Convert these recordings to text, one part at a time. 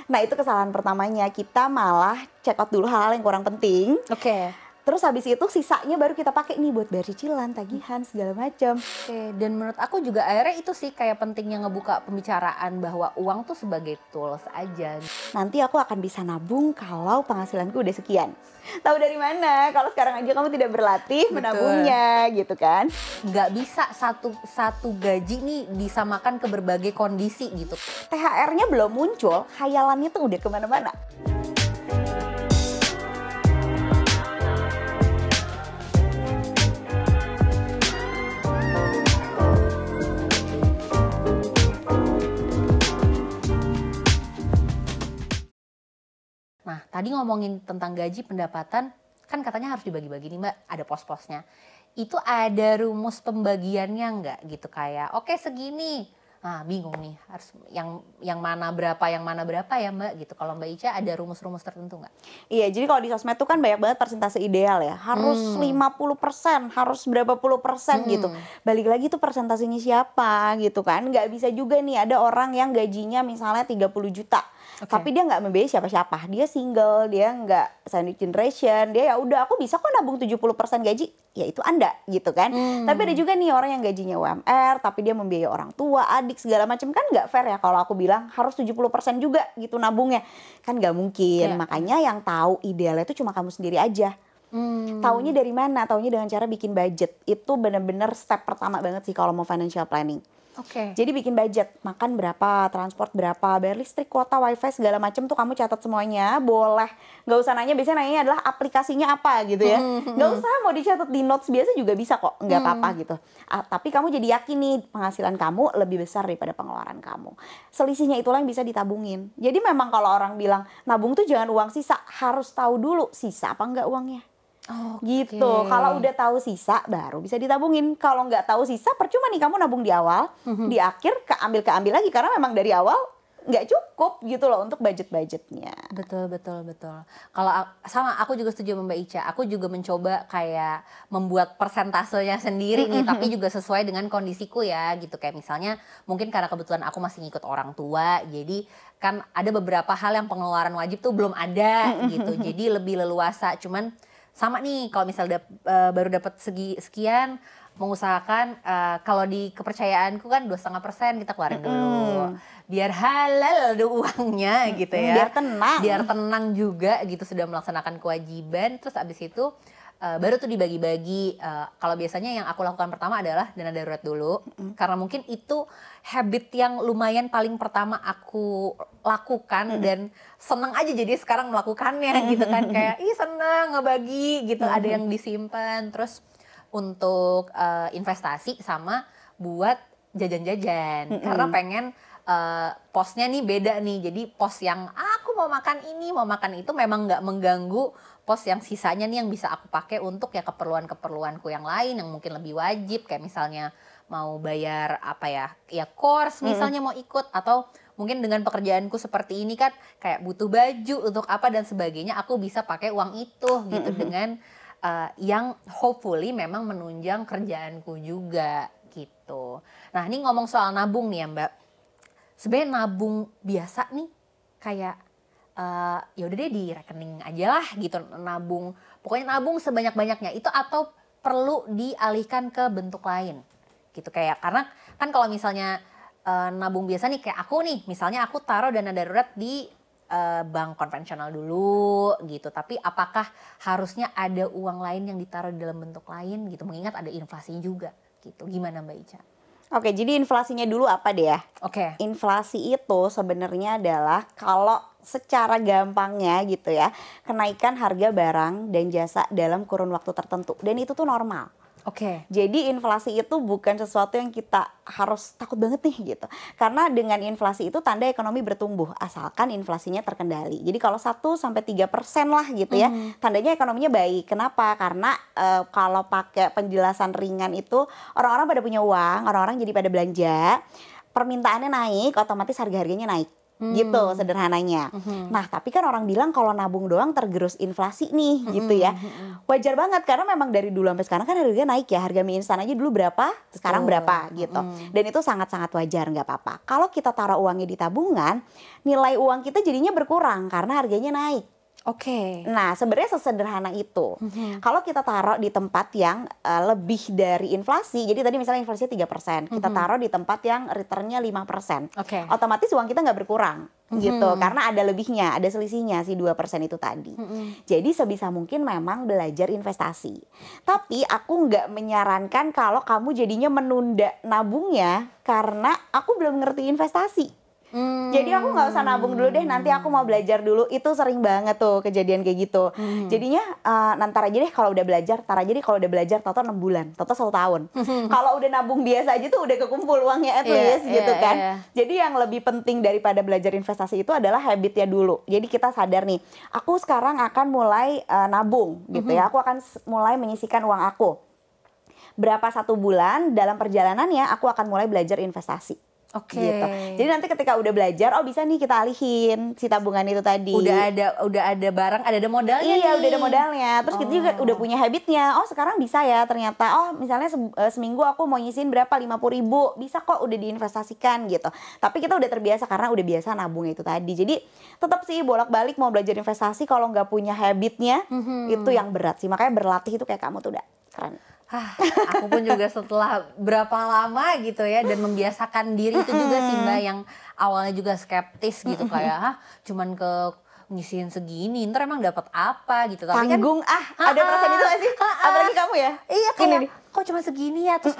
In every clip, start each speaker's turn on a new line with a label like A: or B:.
A: Nah itu kesalahan pertamanya, kita malah check out dulu hal-hal yang kurang penting.
B: Oke.
A: Terus habis itu sisanya baru kita pakai nih buat bayar cicilan, tagihan, segala macam.
B: Oke, dan menurut aku juga akhirnya itu sih kayak pentingnya ngebuka pembicaraan bahwa uang tuh sebagai tools aja.
A: Nanti aku akan bisa nabung kalau penghasilanku udah sekian. Tahu dari mana? Kalau sekarang aja kamu tidak berlatih menabungnya gitu kan.
B: Nggak bisa satu gaji nih disamakan ke berbagai kondisi gitu.
A: THR-nya belum muncul, khayalannya tuh udah kemana-mana.
B: Nah, tadi ngomongin tentang gaji pendapatan, kan katanya harus dibagi-bagi nih Mbak, ada pos-posnya. Itu ada rumus pembagiannya nggak gitu kayak, oke segini. Nah, bingung nih, harus yang mana berapa ya Mbak gitu. Kalau Mbak Ica ada rumus-rumus tertentu nggak?
A: Iya, jadi kalau di sosmed tuh kan banyak banget persentase ideal ya. Harus 50%, harus berapa puluh persen gitu. Balik lagi tuh persentasenya siapa gitu kan. Nggak bisa juga nih ada orang yang gajinya misalnya 30 juta. Tapi dia nggak membiayai siapa-siapa. Dia single, dia nggak sandwich generation. Dia ya udah aku bisa kok nabung 70% gaji. Ya itu Anda gitu kan. Tapi ada juga nih orang yang gajinya UMR tapi dia membiayai orang tua, adik segala macam, kan nggak fair ya kalau aku bilang harus 70% juga gitu nabungnya. Kan nggak mungkin. Makanya yang tahu idealnya itu cuma kamu sendiri aja. Taunya dari mana? Taunya dengan cara bikin budget. Itu benar-benar step pertama banget sih kalau mau financial planning. Jadi bikin budget, makan berapa, transport berapa, bayar listrik, kuota, wifi, segala macam tuh kamu catat semuanya. Boleh, nggak usah nanya, biasanya nanya adalah aplikasinya apa gitu ya. Nggak usah mau dicatat di notes biasa juga bisa kok, nggak apa-apa gitu. Tapi kamu jadi yakin nih penghasilan kamu lebih besar daripada pengeluaran kamu. Selisihnya itulah yang bisa ditabungin. Jadi memang kalau orang bilang nabung tuh jangan uang sisa, harus tahu dulu sisa apa enggak uangnya. Gitu. Kalau udah tahu sisa baru bisa ditabungin. Kalau nggak tahu sisa percuma nih kamu nabung di awal, di akhir keambil lagi karena memang dari awal nggak cukup gitu loh untuk budgetnya.
B: Betul. Kalau sama aku juga setuju sama Mbak Ica. Aku juga mencoba kayak membuat persentasenya sendiri nih, tapi juga sesuai dengan kondisiku ya gitu. Kayak misalnya mungkin karena kebetulan aku masih ngikut orang tua, jadi kan ada beberapa hal yang pengeluaran wajib tuh belum ada gitu. Jadi lebih leluasa. Cuman sama nih kalau misalnya baru dapat sekian, mengusahakan kalau di kepercayaanku kan 2,5% kita keluarin dulu biar halal uangnya gitu ya, biar tenang juga gitu sudah melaksanakan kewajiban. Terus abis itu baru tuh dibagi-bagi. Kalau biasanya yang aku lakukan pertama adalah dana darurat dulu, karena mungkin itu habit yang lumayan paling pertama aku lakukan dan seneng aja jadi sekarang melakukannya gitu kan, kayak seneng ngebagi gitu. Ada yang disimpan, terus untuk investasi sama buat jajan-jajan karena pengen posnya nih beda nih. Jadi pos yang aku mau makan ini, mau makan itu memang nggak mengganggu pos yang sisanya nih yang bisa aku pakai untuk ya keperluan-keperluanku yang lain yang mungkin lebih wajib, kayak misalnya mau bayar apa ya course misalnya mau ikut, atau mungkin dengan pekerjaanku seperti ini kan kayak butuh baju untuk apa dan sebagainya, aku bisa pakai uang itu gitu dengan yang hopefully memang menunjang kerjaanku juga gitu. Nah ini ngomong soal nabung nih ya Mbak, sebenarnya nabung biasa nih kayak ya udah deh di rekening aja lah gitu, nabung pokoknya nabung sebanyak-banyaknya itu, atau perlu dialihkan ke bentuk lain gitu. Kayak karena kan kalau misalnya nabung biasa nih kayak aku nih, misalnya aku taruh dana darurat di bank konvensional dulu gitu, tapi apakah harusnya ada uang lain yang ditaruh di dalam bentuk lain gitu, mengingat ada inflasi juga gitu. Gimana Mbak Ica?
A: Oke, jadi inflasinya dulu apa deh ya? Inflasi itu sebenarnya adalah kalau secara gampangnya gitu ya, kenaikan harga barang dan jasa dalam kurun waktu tertentu, dan itu tuh normal. Jadi inflasi itu bukan sesuatu yang kita harus takut banget nih gitu. Karena dengan inflasi itu tanda ekonomi bertumbuh asalkan inflasinya terkendali. Jadi kalau 1-3% lah gitu ya, tandanya ekonominya baik. Kenapa? Karena kalau pakai penjelasan ringan itu orang-orang pada punya uang, orang-orang jadi pada belanja, permintaannya naik, otomatis harga-harganya naik. Gitu sederhananya. Nah, tapi kan orang bilang kalau nabung doang tergerus inflasi nih gitu ya. Wajar banget karena memang dari dulu sampai sekarang kan harganya naik ya. Harga mie instan aja dulu berapa, sekarang berapa gitu. Dan itu sangat-sangat wajar, nggak apa-apa. Kalau kita taruh uangnya di tabungan, nilai uang kita jadinya berkurang karena harganya naik.
B: Oke.
A: Nah, sebenarnya sesederhana itu. Kalau kita taruh di tempat yang lebih dari inflasi, jadi tadi misalnya inflasinya 3%, kita taruh di tempat yang returnnya 5%.
B: Oke.
A: Otomatis uang kita nggak berkurang gitu, karena ada lebihnya, ada selisihnya si 2% itu tadi. Jadi sebisa mungkin memang belajar investasi. Tapi aku nggak menyarankan kalau kamu jadinya menunda nabungnya karena aku belum ngerti investasi. Jadi aku nggak usah nabung dulu deh, nanti aku mau belajar dulu. Itu sering banget tuh kejadian kayak gitu. Jadinya nanti aja deh kalau udah belajar, tar aja deh kalau udah belajar, toto 6 bulan, toto 1 tahun. Kalau udah nabung biasa aja tuh udah kekumpul uangnya at least gitu kan. Jadi yang lebih penting daripada belajar investasi itu adalah habitnya dulu. Jadi kita sadar nih, aku sekarang akan mulai nabung gitu ya. Aku akan mulai menyisihkan uang aku. Berapa 1 bulan dalam perjalanannya aku akan mulai belajar investasi.
B: Oke.
A: Gitu. Jadi nanti ketika udah belajar, oh bisa nih kita alihin si tabungan itu tadi.
B: Udah ada barang, ada modalnya nih.
A: Iya, udah ada modalnya. Terus kita juga udah punya habitnya. Oh sekarang bisa ya ternyata. Oh misalnya seminggu aku mau nyisihin berapa, 50.000. Bisa kok udah diinvestasikan gitu. Tapi kita udah terbiasa karena udah biasa nabung itu tadi. Jadi tetap sih bolak-balik mau belajar investasi kalau nggak punya habitnya, itu yang berat sih. Makanya berlatih itu kayak kamu tuh udah keren.
B: Aku pun juga setelah berapa lama gitu ya dan membiasakan diri itu juga sih Mbak, yang awalnya juga skeptis gitu kayak cuman ke nyisihin segini ntar emang dapat apa gitu, tapi
A: tanggung ada perasaan itu gak sih? Apalagi kamu ya?
B: Iya kayak kok cuma segini ya, terus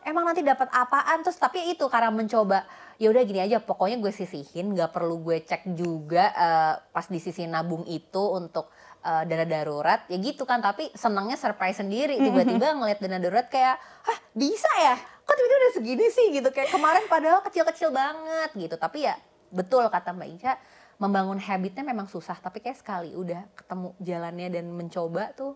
B: emang nanti dapat apaan, terus tapi itu karena mencoba ya udah gini aja, pokoknya gue sisihin, nggak perlu gue cek juga pas disisihin nabung itu untuk dana darurat ya gitu kan. Tapi senangnya surprise sendiri, tiba-tiba ngeliat dana darurat kayak bisa ya, kok tiba-tiba udah segini sih gitu, kayak kemarin padahal kecil-kecil banget gitu. Tapi ya betul kata Mbak Ica, membangun habitnya memang susah, tapi kayak sekali udah ketemu jalannya dan mencoba tuh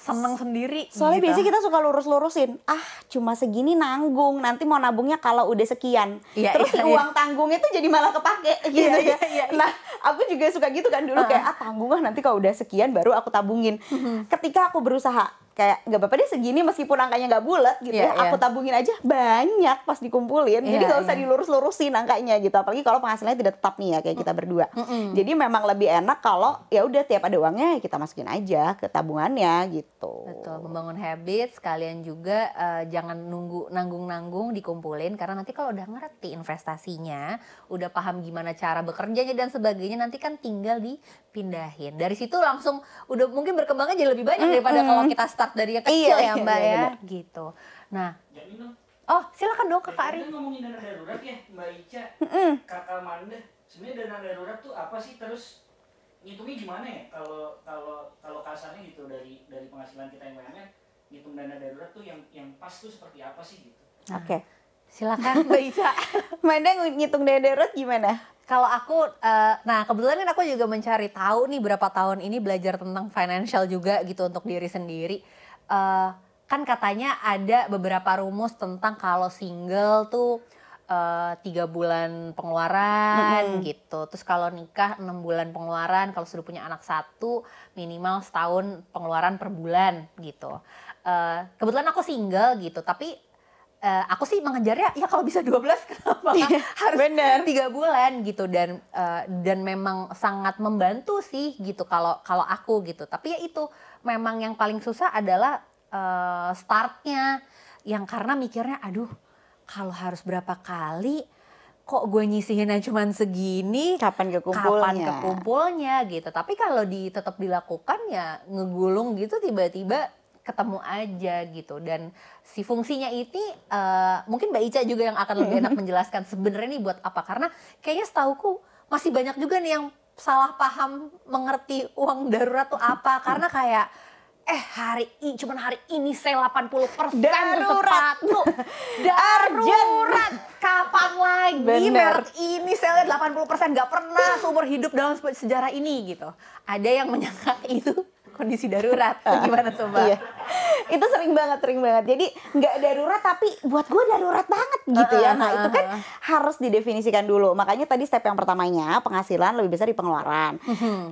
B: seneng sendiri.
A: Soalnya
B: gitu.
A: biasanya kita suka lurus-lurusin, cuma segini nanggung, nanti mau nabungnya kalau udah sekian. Terus uang tanggungnya tuh jadi malah kepake gitu ya. Nah aku juga suka gitu kan dulu, kayak tanggung nanti kalau udah sekian baru aku tabungin. Ketika aku berusaha kayak nggak apa-apa deh segini meskipun angkanya nggak bulat gitu aku tabungin aja banyak pas dikumpulin. Jadi nggak usah dilurus-lurusin angkanya gitu, apalagi kalau penghasilannya tidak tetap nih ya kayak kita berdua. Jadi memang lebih enak kalau ya udah tiap ada uangnya kita masukin aja ke tabungannya gitu.
B: Betul, membangun habit sekalian juga jangan nunggu nanggung-nanggung dikumpulin, karena nanti kalau udah ngerti investasinya, udah paham gimana cara bekerjanya dan sebagainya, nanti kan tinggal dipindahin. Dari situ langsung udah mungkin berkembangnya jadi lebih banyak daripada kalau kita start dari yang kecil ya Mbak ya gitu. Nah, silakan dong Kakak Ari.
C: Ngomongin dana darurat ya Mbak Ica, Kakak Manda, sebenarnya dana darurat tuh apa sih, terus ngitungnya gimana ya kalau kasarnya gitu dari penghasilan kita yang UMR, ngitung dana darurat tuh yang pas tuh seperti apa sih gitu?
A: Oke.
B: Silakan Mbak Ica.
A: Manda ngitung dana darurat gimana?
B: Kalau aku, nah kebetulan kan aku juga mencari tahu nih berapa tahun ini belajar tentang financial juga gitu untuk diri sendiri. Kan katanya ada beberapa rumus tentang kalau single tuh 3 bulan pengeluaran gitu. Terus kalau nikah 6 bulan pengeluaran, kalau sudah punya anak 1 minimal setahun pengeluaran per bulan gitu. Kebetulan aku single gitu, tapi aku sih mengejarnya ya kalau bisa 12 kenapa harus 3 bulan gitu, dan memang sangat membantu sih gitu kalau aku gitu. Tapi ya itu memang yang paling susah adalah startnya, yang karena mikirnya aduh kalau harus berapa kali kok gue nyisihinnya cuman segini, kapan kekumpulnya gitu. Tapi kalau tetap dilakukan ya ngegulung gitu, tiba-tiba ketemu aja gitu. Dan si fungsinya ini mungkin Mbak Ica juga yang akan lebih enak menjelaskan sebenarnya ini buat apa, karena kayaknya setauku masih banyak juga nih yang salah paham mengerti uang darurat tuh apa. Karena kayak cuman hari ini saya 80%
A: darurat.
B: Darurat. Kapan lagi merek ini saya lihat 80% nggak pernah seumur hidup dalam sejarah ini gitu. Ada yang menyangka itu kondisi darurat. Gimana tuh Mbak?
A: Iya. Itu sering banget. Jadi nggak darurat tapi buat gue darurat banget gitu ya. Nah itu kan harus didefinisikan dulu. Makanya tadi step yang pertamanya penghasilan lebih besar di pengeluaran.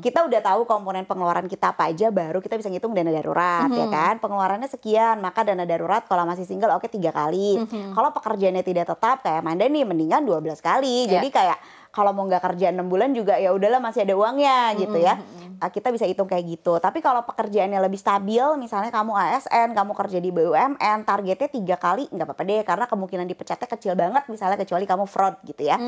A: Kita udah tahu komponen pengeluaran kita apa aja, baru kita bisa ngitung dana darurat ya kan. Pengeluarannya sekian, maka dana darurat kalau masih single oke 3 kali. Kalau pekerjaannya tidak tetap kayak Amanda nih mendingan 12 kali. Jadi kayak kalau mau nggak kerja 6 bulan juga ya udahlah masih ada uangnya gitu ya. Kita bisa hitung kayak gitu. Tapi kalau pekerjaannya lebih stabil, misalnya kamu ASN, kamu kerja di BUMN, targetnya 3 kali nggak apa-apa deh, karena kemungkinan dipecatnya kecil banget misalnya, kecuali kamu fraud gitu ya.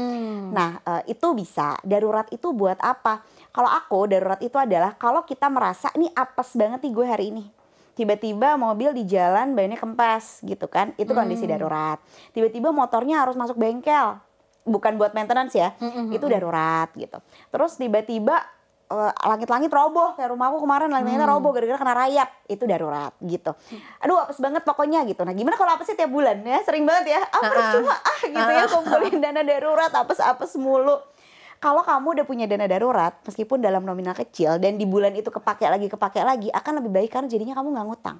A: Nah itu bisa. Darurat itu buat apa? Kalau aku darurat itu adalah kalau kita merasa ini apes banget nih gue hari ini. Tiba-tiba mobil di jalan bannya kempes gitu kan, itu kondisi darurat. Tiba-tiba motornya harus masuk bengkel, bukan buat maintenance ya, itu darurat gitu. Terus tiba-tiba langit-langit roboh, kayak rumahku kemarin langit-langitnya roboh gara-gara kena rayap, itu darurat gitu. Aduh apes banget pokoknya gitu. Nah gimana kalau apesnya tiap bulan ya, sering banget ya, percuma gitu ya kumpulin dana darurat, apes-apes mulu. Kalau kamu udah punya dana darurat, meskipun dalam nominal kecil dan di bulan itu kepake lagi, akan lebih baik karena jadinya kamu nggak ngutang.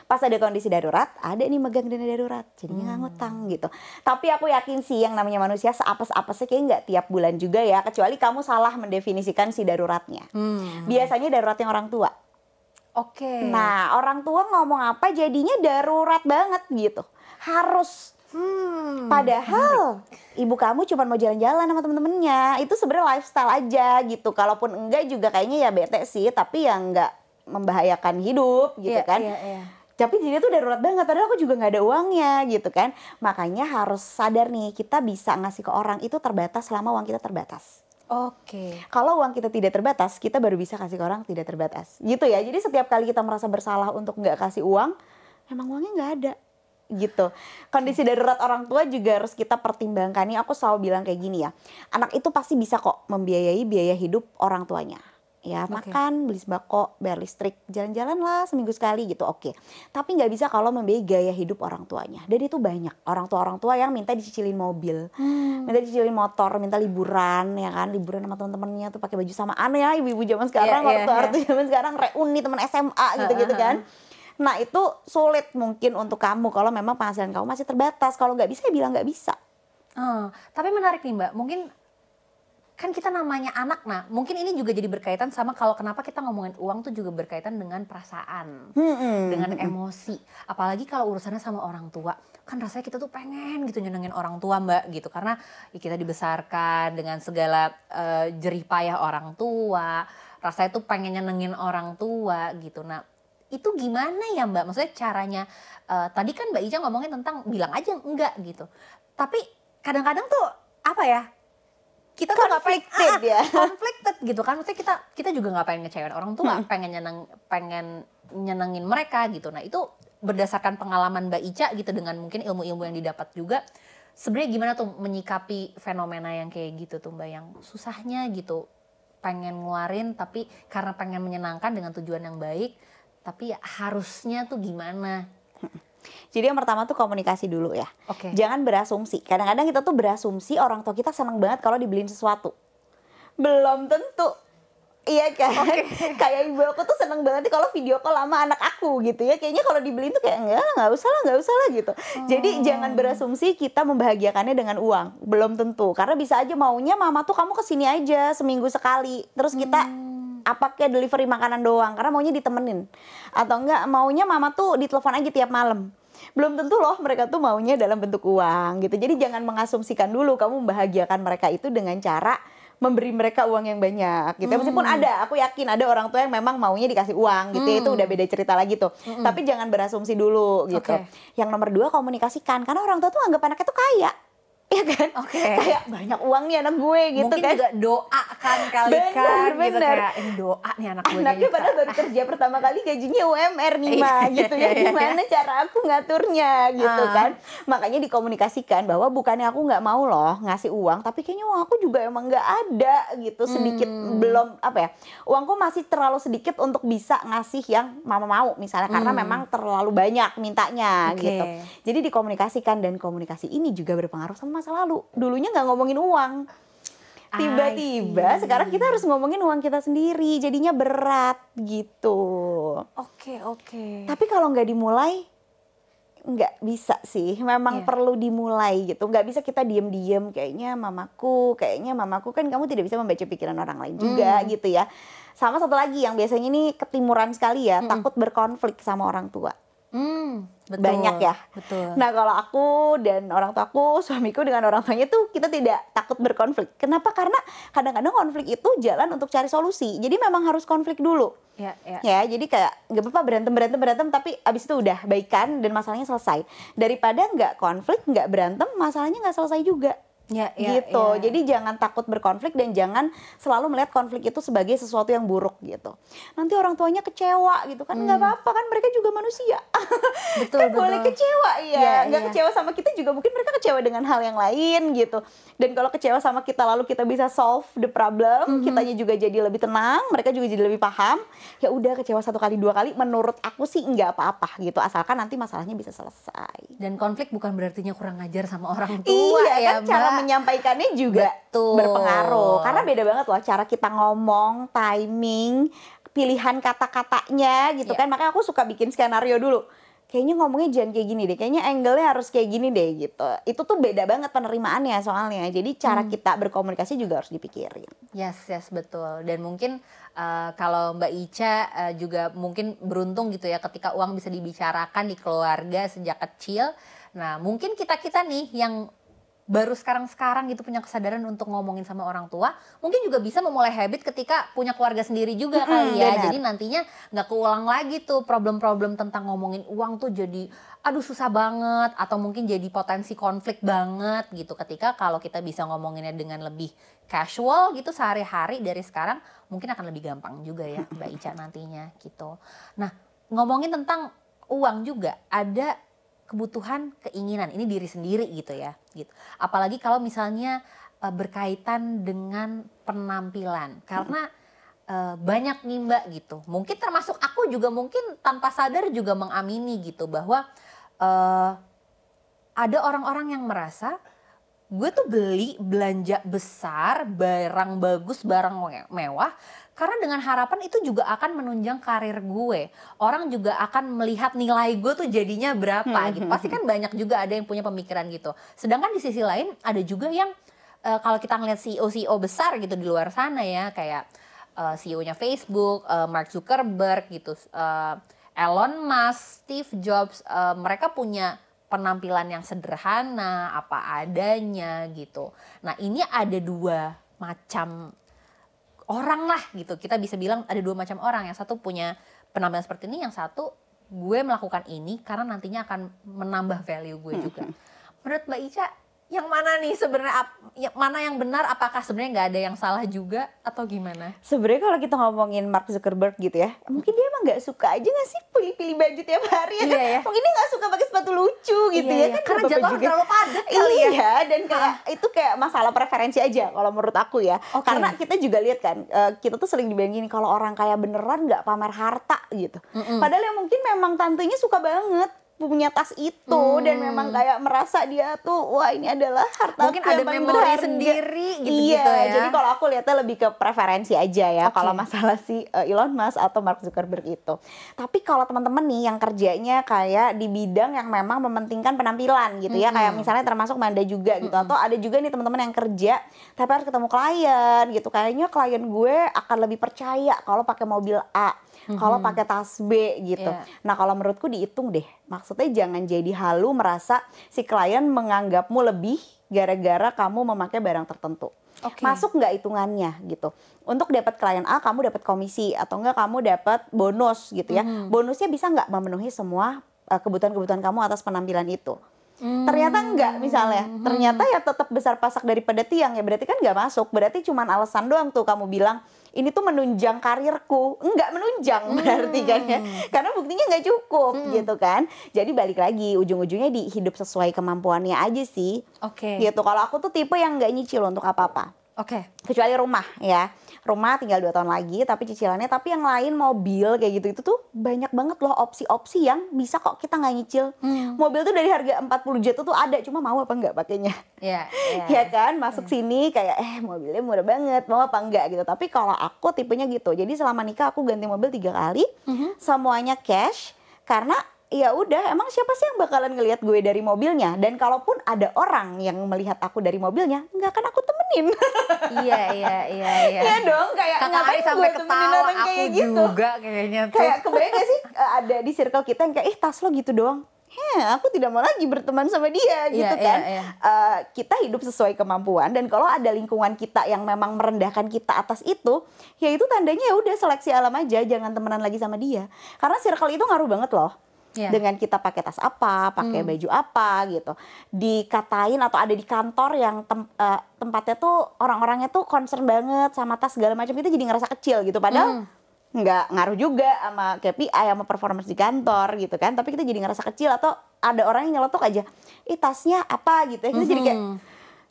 A: Pas ada kondisi darurat, ada nih megang dana darurat, jadinya nggak ngutang gitu. Tapi aku yakin sih yang namanya manusia seapes-apesnya kayak nggak tiap bulan juga ya, kecuali kamu salah mendefinisikan si daruratnya. Biasanya daruratnya orang tua.
B: Oke.
A: Nah orang tua ngomong apa jadinya darurat banget gitu, harus. Padahal ibu kamu cuma mau jalan-jalan sama temen-temennya, itu sebenarnya lifestyle aja gitu. Kalaupun enggak juga kayaknya ya bete sih, tapi yang nggak membahayakan hidup gitu kan. Tapi jadi tuh darurat banget, padahal aku juga nggak ada uangnya gitu kan. Makanya harus sadar nih, kita bisa ngasih ke orang itu terbatas selama uang kita terbatas.
B: Oke.
A: Kalau uang kita tidak terbatas, kita baru bisa kasih ke orang tidak terbatas. Gitu ya, jadi setiap kali kita merasa bersalah untuk nggak kasih uang, emang uangnya nggak ada. Gitu. Kondisi darurat orang tua juga harus kita pertimbangkan. Nih aku selalu bilang kayak gini ya, anak itu pasti bisa kok membiayai biaya hidup orang tuanya. Ya makan, beli sembako, bayar listrik, jalan-jalan lah seminggu sekali gitu, oke. Tapi nggak bisa kalau membiayai gaya hidup orang tuanya. Dan itu banyak orang tua yang minta dicicilin mobil, minta dicicilin motor, minta liburan ya kan, liburan sama teman-temannya tuh pakai baju samaan ya, ibu-ibu zaman sekarang, ortu zaman sekarang reuni teman SMA gitu-gitu kan. Nah itu sulit mungkin untuk kamu kalau memang penghasilan kamu masih terbatas. Kalau nggak bisa ya bilang nggak bisa.
B: Tapi menarik nih Mbak, mungkin kan kita namanya anak, nah mungkin ini juga jadi berkaitan sama kalau kenapa kita ngomongin uang tuh juga berkaitan dengan perasaan, dengan emosi. Apalagi kalau urusannya sama orang tua, kan rasanya kita tuh pengen gitu nyenengin orang tua Mbak gitu. Karena kita dibesarkan dengan segala jerih payah orang tua, rasanya tuh pengen nyenengin orang tua gitu. Nah itu gimana ya Mbak, maksudnya caranya, tadi kan Mbak Ica ngomongin tentang bilang aja enggak gitu. Tapi kadang-kadang tuh apa ya, kita tuh
A: conflicted ya,
B: conflicted gitu kan, maksudnya kita juga nggak pengen ngecewain orang tua, pengen nyenengin mereka gitu. Nah itu berdasarkan pengalaman Mbak Ica gitu, dengan mungkin ilmu-ilmu yang didapat juga, sebenarnya gimana tuh menyikapi fenomena yang kayak gitu tuh Mbak, yang susahnya gitu pengen ngeluarin tapi karena pengen menyenangkan dengan tujuan yang baik, tapi ya harusnya tuh gimana?
A: Jadi yang pertama tuh komunikasi dulu ya.
B: Jangan
A: berasumsi. Kadang-kadang kita tuh berasumsi orang tua kita senang banget kalau dibeliin sesuatu. Belum tentu. Iya kan? Kayak ibu aku tuh seneng banget kalau video call sama anak aku gitu ya. Kayaknya kalau dibeliin tuh kayak nggak usah lah gitu. Jadi jangan berasumsi kita membahagiakannya dengan uang. Belum tentu. Karena bisa aja maunya mama tuh kamu kesini aja seminggu sekali. Terus kita apa kayak delivery makanan doang karena maunya ditemenin, atau enggak maunya mama tuh ditelepon aja tiap malam. Belum tentu loh mereka tuh maunya dalam bentuk uang gitu. Jadi jangan mengasumsikan dulu kamu membahagiakan mereka itu dengan cara memberi mereka uang yang banyak gitu. Meskipun aku yakin ada orang tua yang memang maunya dikasih uang gitu, itu udah beda cerita lagi tuh. Tapi jangan berasumsi dulu gitu. Yang nomor 2, komunikasikan, karena orang tua tuh anggap anaknya tuh kaya. Iya kan? Kayak banyak uangnya anak gue gitu.
B: Mungkin
A: kan.
B: Mungkin juga doa kan kali kan gitu, kayak ini doa nih anak gue.
A: Anaknya padahal baru kerja pertama kali gajinya UMR nih mah gitu ya. Gimana cara aku ngaturnya gitu kan. Makanya dikomunikasikan bahwa bukannya aku nggak mau loh ngasih uang, tapi kayaknya uang aku juga emang nggak ada gitu, sedikit belum uangku masih terlalu sedikit untuk bisa ngasih yang mama mau misalnya, karena memang terlalu banyak mintanya gitu. Jadi dikomunikasikan, dan komunikasi ini juga berpengaruh sama masa lalu. Dulunya nggak ngomongin uang, Tiba-tiba sekarang kita harus ngomongin uang kita sendiri, jadinya berat gitu.
B: Oke.
A: Tapi kalau nggak dimulai, nggak bisa sih. Memang perlu dimulai gitu. Nggak bisa kita diem-diem. Kayaknya mamaku kan kamu tidak bisa membaca pikiran orang lain juga gitu ya. Sama satu lagi yang biasanya ini ketimuran sekali ya, takut berkonflik sama orang tua.
B: Betul,
A: banyak ya.
B: Betul.
A: Nah kalau aku dan orang tuaku, suamiku dengan orang tuanya tuh kita tidak takut berkonflik. Kenapa? Karena kadang-kadang konflik itu jalan untuk cari solusi. Jadi memang harus konflik dulu. Ya, jadi kayak nggak apa-apa berantem, tapi abis itu udah baikan dan masalahnya selesai. Daripada nggak konflik, nggak berantem, masalahnya nggak selesai juga. Gitu. Jadi jangan takut berkonflik dan jangan selalu melihat konflik itu sebagai sesuatu yang buruk gitu. Nanti orang tuanya kecewa gitu kan, nggak apa-apa kan, mereka juga manusia. Betul. Boleh kecewa ya. Nggak kecewa sama kita juga mungkin mereka kecewa dengan hal yang lain gitu. Dan kalau kecewa sama kita lalu kita bisa solve the problem, kitanya juga jadi lebih tenang, mereka juga jadi lebih paham. Ya udah, kecewa 1 kali 2 kali menurut aku sih nggak apa-apa gitu, asalkan nanti masalahnya bisa selesai.
B: Dan konflik bukan berartinya kurang ajar sama orang tua ya,
A: kan cara menyampaikannya juga berpengaruh. Karena beda banget loh cara kita ngomong, timing, pilihan kata-katanya gitu kan. Makanya aku suka bikin skenario dulu. Kayaknya ngomongnya jangan kayak gini deh, kayaknya angle-nya harus kayak gini deh gitu. Itu tuh beda banget penerimaannya soalnya. Jadi cara kita berkomunikasi juga harus dipikirin.
B: Yes, betul. Dan mungkin kalau Mbak Ica juga mungkin beruntung gitu ya ketika uang bisa dibicarakan di keluarga sejak kecil. Nah mungkin kita-kita nih yang baru sekarang gitu punya kesadaran untuk ngomongin sama orang tua, mungkin juga bisa memulai habit ketika punya keluarga sendiri juga kali ya. Benar. Jadi nantinya nggak keulang lagi tuh problem-problem tentang ngomongin uang tuh jadi aduh susah banget, atau mungkin jadi potensi konflik banget gitu. Ketika kalau kita bisa ngomonginnya dengan lebih casual gitu sehari-hari dari sekarang, mungkin akan lebih gampang juga ya Mbak Ica nantinya gitu. Nah ngomongin tentang uang juga ada kebutuhan, keinginan, ini diri sendiri gitu ya, gitu. Apalagi kalau misalnya berkaitan dengan penampilan, karena banyak nih Mbak gitu. Mungkin termasuk aku juga mungkin tanpa sadar juga mengamini gitu bahwa ada orang-orang yang merasa gue tuh belanja besar, barang bagus, barang mewah, karena dengan harapan itu juga akan menunjang karir gue. Orang juga akan melihat nilai gue tuh jadinya berapa gitu. Pasti kan banyak juga ada yang punya pemikiran gitu. Sedangkan di sisi lain ada juga yang kalau kita ngeliat CEO besar gitu di luar sana ya, kayak CEO-nya Facebook, Mark Zuckerberg gitu, Elon Musk, Steve Jobs, mereka punya penampilan yang sederhana, apa adanya gitu. Nah ini ada 2 macam orang lah gitu. Kita bisa bilang ada 2 macam orang. Yang satu punya penampilan seperti ini, yang satu gue melakukan ini karena nantinya akan menambah value gue juga. Menurut Mbak Ica, yang mana nih sebenarnya, mana yang benar? Apakah sebenarnya nggak ada yang salah juga atau gimana?
A: Sebenarnya kalau kita ngomongin Mark Zuckerberg gitu ya, mungkin dia emang nggak suka aja nggak sih pilih-pilih baju tiap hari ya. Mungkin dia nggak suka pakai sepatu lucu gitu ya kan,
B: karena jadwal terlalu padat kali ya.
A: Iya, dan kayak itu kayak masalah preferensi aja kalau menurut aku ya. Karena kita juga lihat kan, kita tuh sering dibilang gini, kalau orang kaya beneran nggak pamer harta gitu. Padahal yang mungkin memang tantenya suka banget punya tas itu dan memang kayak merasa dia tuh wah ini adalah harta
B: mungkin ada memori sendiri gitu ya.
A: Jadi kalau aku lihatnya lebih ke preferensi aja ya kalau masalah si Elon Musk atau Mark Zuckerberg itu. Tapi kalau teman-teman nih yang kerjanya kayak di bidang yang memang mementingkan penampilan gitu ya, kayak misalnya termasuk Manda juga gitu, atau ada juga nih teman-teman yang kerja tapi harus ketemu klien gitu, kayaknya klien gue akan lebih percaya kalau pakai mobil A, kalau pakai tas B gitu. Nah kalau menurutku dihitung deh, maksudnya jangan jadi halu merasa si klien menganggapmu lebih gara-gara kamu memakai barang tertentu. Masuk nggak hitungannya gitu. Untuk dapat klien A kamu dapat komisi atau enggak kamu dapat bonus gitu ya. Bonusnya bisa nggak memenuhi semua kebutuhan-kebutuhan kamu atas penampilan itu. Ternyata enggak misalnya, ternyata ya tetap besar pasak daripada tiang, ya berarti kan nggak masuk. Berarti cuman alasan doang tuh kamu bilang ini tuh menunjang karirku. Enggak menunjang berarti kan ya, karena buktinya nggak cukup gitu kan. Jadi balik lagi, ujung-ujungnya di hidup sesuai kemampuannya aja sih. Gitu. Kalau aku tuh tipe yang nggak nyicil untuk apa-apa.
B: Oke.
A: Kecuali rumah ya. Rumah tinggal 2 tahun lagi tapi cicilannya, tapi yang lain mobil kayak gitu itu tuh banyak banget loh opsi-opsi yang bisa kok kita nggak nyicil. Mobil tuh dari harga 40 juta tuh ada, cuma mau apa enggak pakainya.
B: Iya,
A: Ya kan, masuk sini kayak mobilnya murah banget, mau apa enggak gitu. Tapi kalau aku tipenya gitu. Jadi selama nikah aku ganti mobil 3 kali, semuanya cash karena ya udah, emang siapa sih yang bakalan ngelihat gue dari mobilnya? Dan kalaupun ada orang yang melihat aku dari mobilnya, nggak akan aku temenin.
B: Iya.
A: Iya dong, kayak
B: Kakak
A: ngapain
B: Ari sampai
A: gue temenin
B: ketawa,
A: orang
B: aku
A: kayak gitu.
B: juga kayaknya tuh.
A: Kayak kebayang gak sih ada di circle kita yang kayak, tas lo gitu doang. Aku tidak mau lagi berteman sama dia gitu kan. Kita hidup sesuai kemampuan, dan kalau ada lingkungan kita yang memang merendahkan kita atas itu, ya itu tandanya ya udah seleksi alam aja, jangan temenan lagi sama dia. Karena circle itu ngaruh banget loh. Dengan kita pakai tas apa, pakai baju apa gitu, dikatain atau ada di kantor yang tempatnya tuh orang-orangnya tuh concern banget sama tas segala macam, kita jadi ngerasa kecil gitu, padahal nggak ngaruh juga sama KPI, sama performance di kantor gitu kan, tapi kita jadi ngerasa kecil. Atau ada orang yang nyelotok aja, tasnya apa gitu ya, kita jadi kayak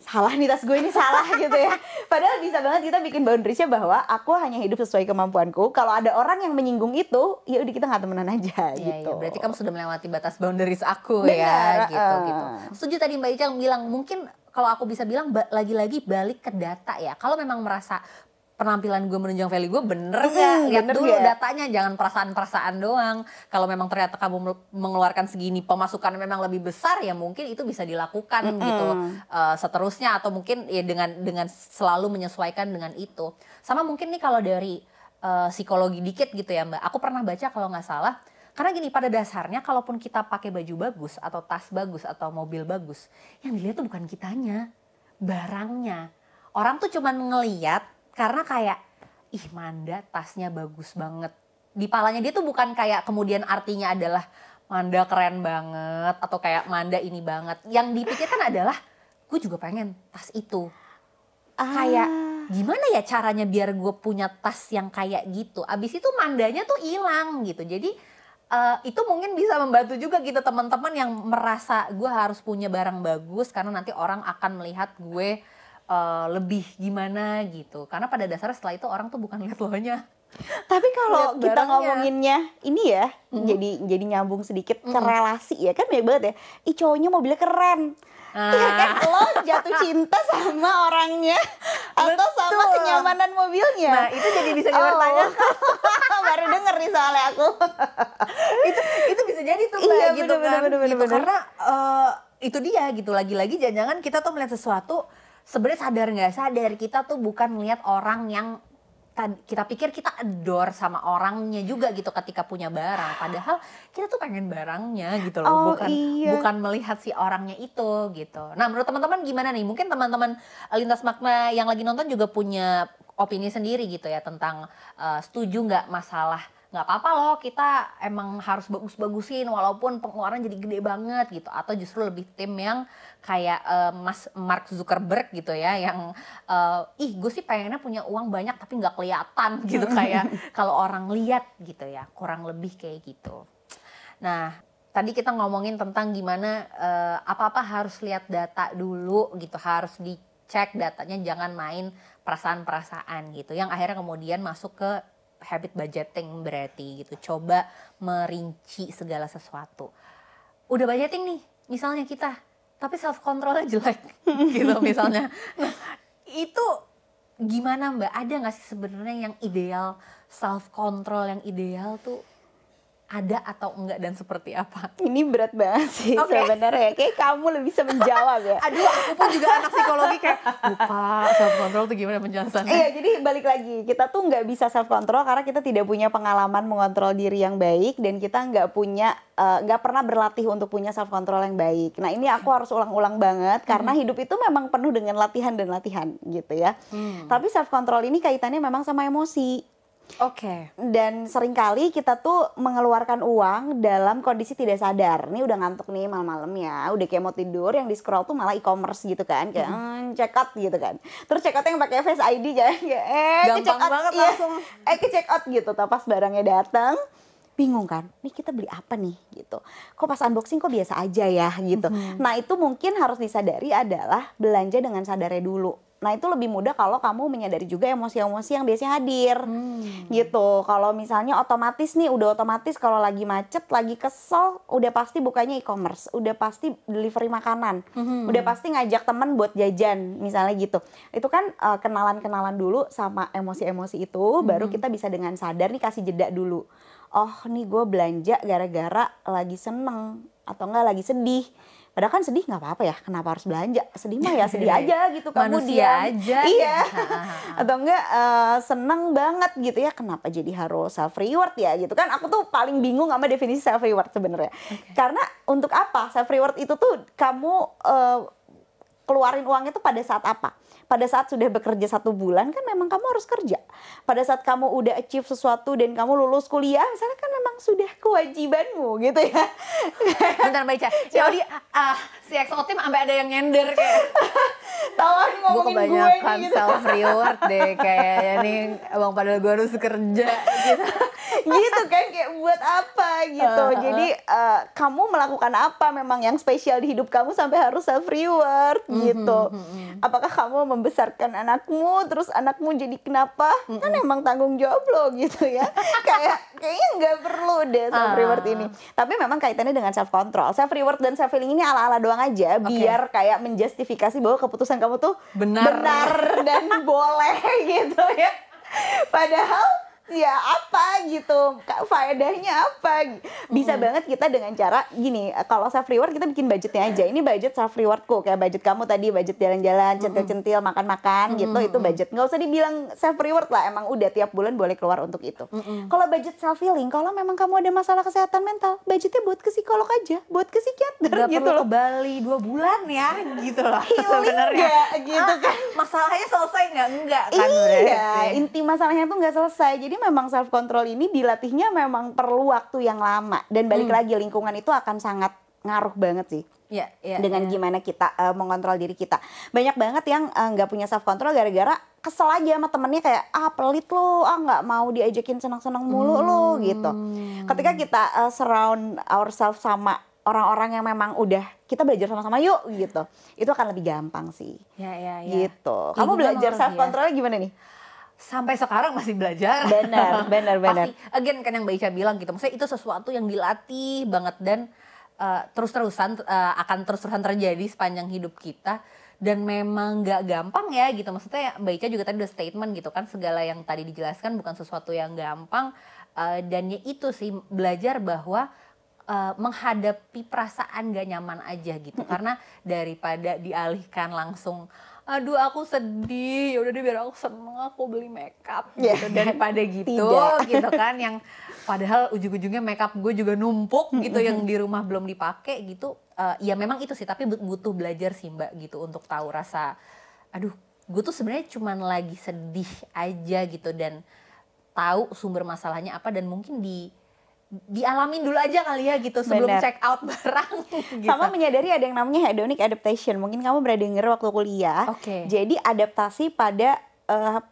A: salah nih, tas gue ini salah gitu ya. Padahal bisa banget kita bikin boundariesnya bahwa aku hanya hidup sesuai kemampuanku. Kalau ada orang yang menyinggung itu, ya udah kita nggak temenan aja gitu.
B: Berarti kamu sudah melewati batas boundaries aku. Bener, ya gitu. Setuju tadi Mbak Ica bilang, mungkin kalau aku bisa bilang lagi-lagi balik ke data ya. Kalau memang merasa penampilan gue menunjang value gue, bener nggak? Lihat dulu datanya, jangan perasaan-perasaan doang. Kalau memang ternyata kamu mengeluarkan segini, pemasukan memang lebih besar, ya mungkin itu bisa dilakukan gitu seterusnya, atau mungkin ya dengan selalu menyesuaikan dengan itu. Sama mungkin nih kalau dari psikologi dikit gitu ya Mbak, aku pernah baca kalau nggak salah, karena gini, pada dasarnya kalaupun kita pakai baju bagus atau tas bagus atau mobil bagus, yang dilihat tuh bukan kitanya, barangnya. Orang tuh cuman ngeliat karena kayak, ih Manda tasnya bagus banget. Di palanya dia tuh bukan kayak kemudian artinya adalah Manda keren banget atau kayak Manda ini banget. Yang dipikirkan adalah, gue juga pengen tas itu. Kayak gimana ya caranya biar gue punya tas yang kayak gitu. Abis itu Mandanya tuh hilang gitu. Jadi itu mungkin bisa membantu juga gitu teman-teman yang merasa gue harus punya barang bagus karena nanti orang akan melihat gue lebih gimana gitu. Karena pada dasarnya setelah itu orang tuh bukan lihat logonya. Tapi kalau kita ngomonginnya ini ya, jadi nyambung sedikit ke relasi ya, kan banyak banget ya. Cowoknya mobilnya keren. Iya kan, lo jatuh cinta sama orangnya atau sama kenyamanan mobilnya. Nah itu jadi bisa dipertanyakan.
A: Baru denger nih soalnya aku.
B: itu bisa jadi tuh Mbak, gitu kan. Gitu. Karena itu dia gitu, lagi-lagi jangan-jangan kita tuh melihat sesuatu, sebenarnya sadar nggak sadar kita tuh bukan melihat orang yang kita pikir kita adore sama orangnya juga gitu ketika punya barang, padahal kita tuh pengen barangnya gitu loh, bukan melihat si orangnya itu gitu. Nah menurut teman-teman gimana nih? Mungkin teman-teman Lintas Makna yang lagi nonton juga punya opini sendiri gitu ya tentang setuju nggak masalah nggak apa-apa loh kita emang harus bagus-bagusin walaupun pengeluaran jadi gede banget gitu, atau justru lebih tim yang kayak Mas Mark Zuckerberg gitu ya, yang gue sih pengennya punya uang banyak tapi nggak kelihatan gitu kayak kalau orang lihat gitu ya, kurang lebih kayak gitu. Nah tadi kita ngomongin tentang gimana apa-apa harus lihat data dulu gitu, harus dicek datanya, jangan main perasaan-perasaan gitu, yang akhirnya kemudian masuk ke habit budgeting berarti gitu. Coba merinci segala sesuatu. Udah budgeting nih misalnya kita, tapi self controlnya jelek gitu misalnya. Nah itu gimana Mbak? Ada gak sih sebenarnya yang ideal, self control yang ideal tuh ada atau enggak dan seperti apa? Ini berat banget sih sebenarnya. Kayak kamu lebih bisa menjawab ya. Aduh, aku pun juga anak psikologi kayak lupa self control tuh gimana penjelasannya. Iya, jadi balik lagi, kita tuh nggak bisa self control karena kita tidak punya pengalaman mengontrol diri yang baik, dan kita nggak pernah berlatih untuk punya self control yang baik. Nah ini aku harus ulang-ulang banget karena hidup itu memang penuh dengan latihan dan latihan gitu ya. Tapi self control ini kaitannya memang sama emosi. Dan seringkali kita tuh mengeluarkan uang dalam kondisi tidak sadar. Nih udah ngantuk nih malam-malam ya, udah kayak mau tidur, yang di scroll tuh malah e-commerce gitu kan, kayak check out gitu kan. Terus check outnya yang pakai Face ID jangan kayak ke check out, langsung ke check out gitu. Pas barangnya datang,
A: bingung kan, nih kita beli apa nih gitu. Kok pas unboxing kok biasa aja ya gitu. Nah itu mungkin harus disadari adalah belanja dengan sadarnya dulu. Nah itu lebih mudah kalau kamu menyadari juga emosi-emosi yang biasanya hadir gitu. Kalau misalnya otomatis nih, udah otomatis kalau lagi macet, lagi kesel, udah pasti bukanya e-commerce, udah pasti delivery makanan, udah pasti ngajak temen buat jajan misalnya gitu. Itu kan kenalan-kenalan dulu sama emosi-emosi itu, baru kita bisa dengan sadar nih kasih jeda dulu. Oh nih gue belanja gara-gara lagi seneng atau enggak lagi sedih. Padahal kan sedih nggak apa-apa ya, kenapa harus belanja? Sedih mah ya sedih aja gitu, kamu
B: Manusia
A: diam.
B: aja.
A: Iya. Atau enggak seneng banget gitu ya, kenapa jadi harus self reward ya gitu kan? Aku tuh paling bingung sama definisi self reward sebenarnya. Karena untuk apa self reward itu tuh kamu keluarin uangnya tuh pada saat apa? Pada saat sudah bekerja 1 bulan kan memang kamu harus kerja. Pada saat kamu udah achieve sesuatu dan kamu lulus kuliah, misalnya kan memang sudah kewajibanmu gitu ya.
B: Bentar Mbak Ica, si EXO Team sampai ada yang nyender kayak
A: Tawa nih
B: gue
A: ngomongin gue
B: kebanyakan
A: nih gitu.
B: self reward deh kayaknya nih, emang padahal gue harus kerja gitu.
A: Gitu kan, kayak buat apa gitu. Jadi kamu melakukan apa memang yang spesial di hidup kamu sampai harus self reward gitu. Apakah kamu membesarkan anakmu terus anakmu jadi kenapa? Kan emang tanggung jawab lo gitu ya. Kayaknya nggak perlu deh self reward ini. Tapi memang kaitannya dengan self control. Self reward dan self healing ini ala-ala doang aja biar kayak menjustifikasi bahwa keputusan kamu tuh benar dan boleh gitu ya. Padahal ya apa gitu, faedahnya apa? Bisa banget kita dengan cara gini, kalau self reward kita bikin budgetnya aja. Ini budget self rewardku, kayak budget kamu tadi, budget jalan-jalan, centil-centil, makan-makan gitu, itu budget. Nggak usah dibilang self reward lah, emang udah tiap bulan boleh keluar untuk itu. Kalau budget self healing, kalau memang kamu ada masalah kesehatan mental, budgetnya buat ke psikolog aja, buat ke psikiater
B: Gak
A: gitu
B: perlu
A: loh.
B: ke Bali 2 bulan ya gitu loh
A: Healing
B: sebenarnya.
A: nggak gitu kan?
B: Masalahnya selesai enggak kan?
A: Iya, inti masalahnya tuh nggak selesai. Jadi memang self control ini dilatihnya memang perlu waktu yang lama, dan balik lagi lingkungan itu akan sangat ngaruh banget sih.
B: Iya,
A: Dengan gimana kita mengontrol diri kita. Banyak banget yang nggak punya self control gara-gara kesel aja sama temennya, kayak pelit lo, nggak mau diajakin senang-senang mulu lo gitu. Ketika kita surround ourselves sama orang-orang yang memang udah kita belajar sama-sama yuk gitu, itu akan lebih gampang sih.
B: Ya.
A: Gitu. Kamu belajar self controlnya gimana nih?
B: Sampai sekarang masih belajar.
A: Benar.
B: Pasti, again kan yang Mbak Ica bilang gitu, maksudnya itu sesuatu yang dilatih banget dan terus-terusan akan terus-terusan terjadi sepanjang hidup kita, dan memang nggak gampang ya gitu. Maksudnya Mbak Ica juga tadi udah statement gitu kan, segala yang tadi dijelaskan bukan sesuatu yang gampang, dan ya itu sih belajar bahwa menghadapi perasaan gak nyaman aja gitu, karena daripada dialihkan langsung aduh aku sedih, yaudah deh biar aku seneng, aku beli makeup gitu, daripada gitu gitu kan, yang padahal ujung-ujungnya makeup gue juga numpuk gitu yang di rumah belum dipakai gitu. Ya memang itu sih, tapi butuh belajar sih Mbak gitu untuk tahu rasa aduh gue tuh sebenarnya cuman lagi sedih aja gitu, dan tahu sumber masalahnya apa, dan mungkin dialamin dulu aja kali ya gitu sebelum check out barang gitu.
A: Sama menyadari ada yang namanya hedonic adaptation. Mungkin kamu pernah denger waktu kuliah. Jadi adaptasi pada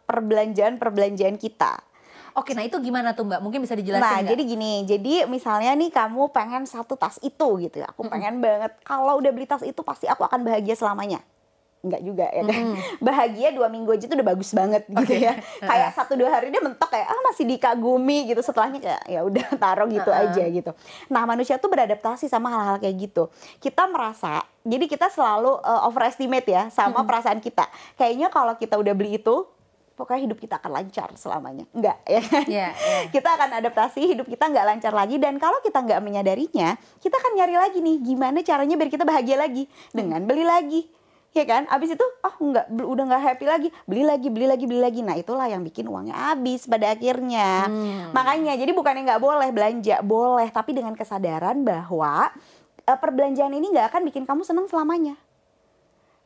A: perbelanjaan kita.
B: Oke, nah itu gimana tuh Mbak? Mungkin bisa dijelasin
A: Nah,
B: gak?
A: jadi gini, jadi misalnya nih kamu pengen satu tas itu gitu ya. Aku pengen banget, kalau udah beli tas itu pasti aku akan bahagia selamanya. Enggak juga ya kan. Bahagia 2 minggu aja tuh udah bagus banget gitu ya. Kayak 1-2 hari dia mentok kayak masih dikagumi gitu, setelahnya kayak ya udah taruh gitu aja gitu. Nah, manusia tuh beradaptasi sama hal-hal kayak gitu. Kita merasa, jadi kita selalu overestimate ya sama perasaan kita. Kayaknya kalau kita udah beli itu pokoknya hidup kita akan lancar selamanya. Enggak ya kan? Kita akan adaptasi, hidup kita nggak lancar lagi, dan kalau kita nggak menyadarinya, kita akan nyari lagi nih gimana caranya biar kita bahagia lagi dengan beli lagi. Ya kan, abis itu udah nggak happy lagi, beli lagi. Nah itulah yang bikin uangnya habis pada akhirnya. Makanya jadi bukannya nggak boleh belanja, boleh, tapi dengan kesadaran bahwa perbelanjaan ini nggak akan bikin kamu senang selamanya.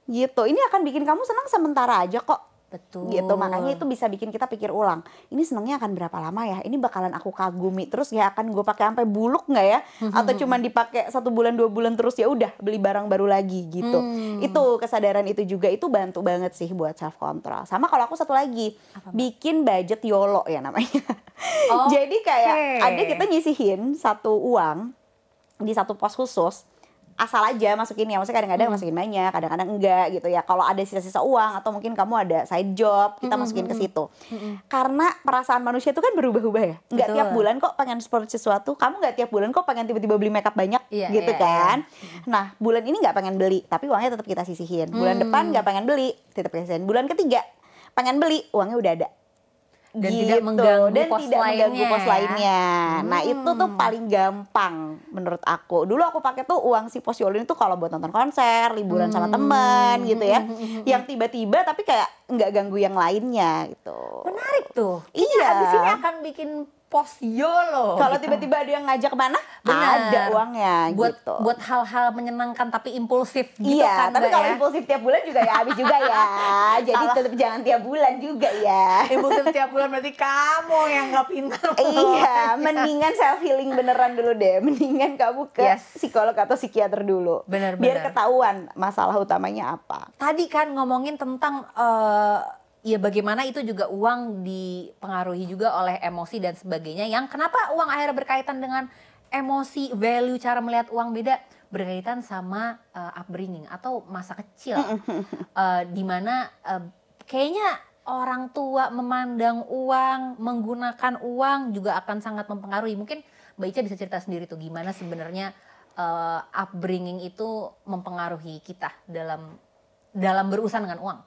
A: Gitu, ini akan bikin kamu senang sementara aja kok.
B: Betul.
A: gitu. Makanya itu bisa bikin kita pikir ulang, ini senengnya akan berapa lama ya, ini bakalan aku kagumi terus ya, akan gue pakai sampai buluk nggak ya, atau cuman dipakai 1 bulan 2 bulan terus ya udah beli barang baru lagi gitu. Itu kesadaran itu juga itu bantu banget sih buat self control. Sama kalau aku satu lagi, bikin budget YOLO ya namanya. Jadi kayak ada kita nyisihin satu uang di satu pos khusus, asal aja masukin ya, maksudnya kadang-kadang masukin banyak, kadang-kadang enggak gitu ya. Kalau ada sisa-sisa uang atau mungkin kamu ada side job, kita masukin ke situ. Karena perasaan manusia itu kan berubah-ubah ya. Enggak tiap bulan kok pengen sport sesuatu, kamu enggak tiap bulan kok pengen tiba-tiba beli makeup banyak gitu kan. Nah, bulan ini enggak pengen beli, tapi uangnya tetap kita sisihin. Bulan depan enggak pengen beli, tetap kita sisihin. Bulan ketiga pengen beli, uangnya udah ada.
B: Dan
A: gitu.
B: tidak mengganggu pos
A: mengganggu pos lainnya. Nah itu tuh
B: Hmm.
A: paling gampang menurut aku. Dulu aku pakai tuh uang si pos YOLO ini tuh kalau buat nonton konser, liburan sama temen gitu ya. Yang tiba-tiba tapi kayak nggak ganggu yang lainnya gitu.
B: Menarik tuh.
A: Iya.
B: Abis ini akan bikin pos YOLO.
A: Kalau
B: gitu.
A: tiba-tiba ada yang ngajak kemana,
B: Benar.
A: ada uangnya gitu.
B: Buat hal-hal menyenangkan tapi impulsif gitu
A: Iya,
B: kan
A: tapi
B: Mbak
A: kalau
B: ya.
A: impulsif tiap bulan juga ya habis juga ya. Jadi tetap jangan tiap bulan juga ya.
B: Impulsif tiap bulan berarti kamu yang nggak pintar.
A: Iya, mendingan self healing beneran dulu deh. Mendingan kamu ke psikolog atau psikiater dulu.
B: Benar-benar.
A: Biar ketahuan masalah utamanya apa.
B: Tadi kan ngomongin tentang ya bagaimana itu juga uang dipengaruhi juga oleh emosi dan sebagainya. Yang kenapa uang akhirnya berkaitan dengan emosi, value, cara melihat uang beda, berkaitan sama upbringing atau masa kecil. Dimana kayaknya orang tua memandang uang, menggunakan uang juga akan sangat mempengaruhi. Mungkin Mbak Ica bisa cerita sendiri tuh gimana sebenarnya upbringing itu mempengaruhi kita dalam berurusan dengan uang.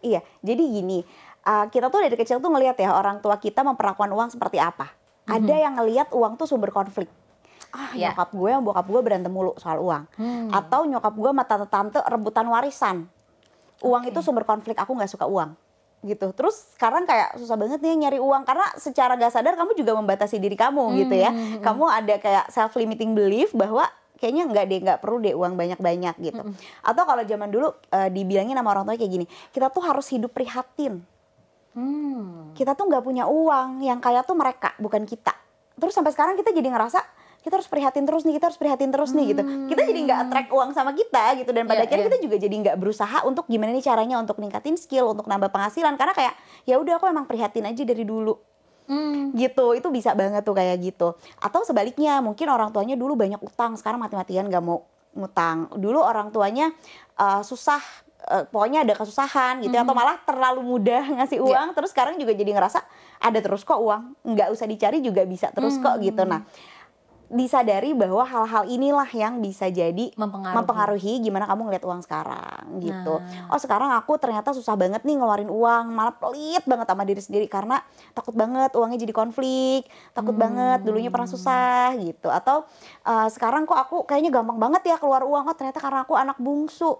A: Iya, jadi gini, kita tuh dari kecil tuh ngelihat ya orang tua kita memperlakukan uang seperti apa. Ada yang ngelihat uang tuh sumber konflik. Nyokap gue sama bokap gue berantem mulu soal uang. Atau nyokap gue sama tante-tante rebutan warisan. Uang itu sumber konflik, aku nggak suka uang. Gitu. Terus sekarang kayak susah banget nih nyari uang karena secara gak sadar kamu juga membatasi diri kamu gitu ya. Kamu ada kayak self limiting belief bahwa kayaknya nggak perlu deh uang banyak-banyak gitu. Atau kalau zaman dulu dibilangin sama orang tua kayak gini, kita tuh harus hidup prihatin. Kita tuh nggak punya uang, yang kaya tuh mereka bukan kita. Terus sampai sekarang kita jadi ngerasa kita harus prihatin terus nih, gitu. Kita jadi nggak attract uang sama kita gitu, dan pada akhirnya kita juga jadi nggak berusaha untuk gimana nih caranya untuk ningkatin skill, untuk nambah penghasilan, karena kayak ya udah aku emang prihatin aja dari dulu. Gitu, itu bisa banget tuh kayak gitu. Atau sebaliknya, mungkin orang tuanya dulu banyak utang, sekarang mati-matian gak mau ngutang. Dulu orang tuanya susah, pokoknya ada kesusahan gitu, atau malah terlalu mudah ngasih uang, terus sekarang juga jadi ngerasa ada terus kok uang, nggak usah dicari juga bisa terus kok gitu. Nah, disadari bahwa hal-hal inilah yang bisa jadi mempengaruhi gimana kamu ngeliat uang sekarang gitu. Oh sekarang aku ternyata susah banget nih ngeluarin uang, malah pelit banget sama diri sendiri karena takut banget uangnya jadi konflik, takut banget dulunya pernah susah gitu. Atau sekarang kok aku kayaknya gampang banget ya keluar uang, oh ternyata karena aku anak bungsu.